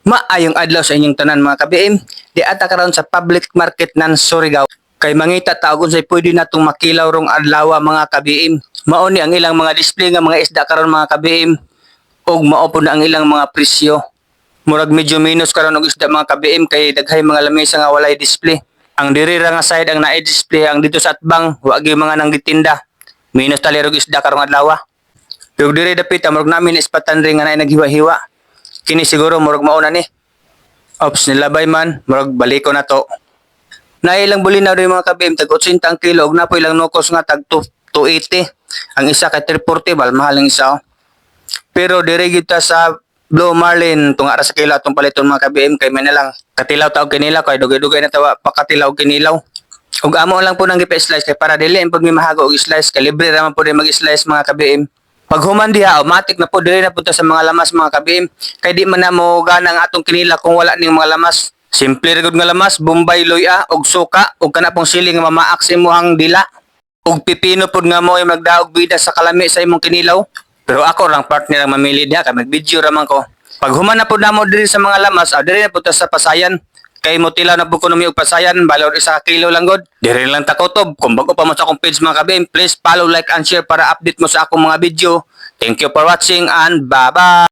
Maayong adlaw sa inyong tanan mga ka-BM. Di ata karon sa public market nan Surigao. Kay mangita taog unsay pwede natong makilaw rong adlaw mga ka-BM. Mao ni ang ilang mga display nga mga isda karon mga ka-BM ug mao po na ang ilang mga presyo. Murag medyo minus karon og isda mga ka-BM kay daghay mga lamesa nga walay display. Ang diri ra nga side ang naay display, ang dito sa atbang wa gyud mga nanggitinda. Minus tali og isda karong adlaw. Pero diri dapit murag namin ispatan ring nga naay naghiwa-hiwa. Kini siguro murag mauna ni. Ops, nilabay man, murag baliko na to. Nailang bulinaw rin mga ka-BM, tag 80 ang kilo, og napoy lang nukos nga tag 280. Ang isa kay 340, mahal ang isa. Oh. Pero dire kita sa Blue Marlin, tung ara sa kilo atong paliton mga ka-BM, kay may nalang katilaw taog kinilaw, kay dugay-dugay na tawa pakatilaw kinilaw. Ug amo lang po nang gipa-slice kay para dili pag may mahago og slice, kay libre ra man po din mag-slice mga ka-BM. Pag human diha, automatic na po dili na punta sa mga lamas mga ka-BM. Kay di man na mo gana ang atong kinila kung wala ning mga lamas. Simple ra gud nga lamas, bombay loya og suka ug kana pong siling nga mamaak sa imong dila. Ug pipino pud nga mo ay magdaog bida sa kalami sa imong kinilaw. Pero ako lang partner ang mamili diha kay mag-video ra man ko. Pag human na pud namo diri sa mga lamas, diri na punta sa Pasayan. Kay motilaw na po kuno mi og Pasayan, balor isa ka kilo lang god. Dire lang ta kutob. Kung bago pa mo sa akong page mga ka-BM, please follow, like and share para update mo sa akong mga video. Thank you for watching and bye-bye.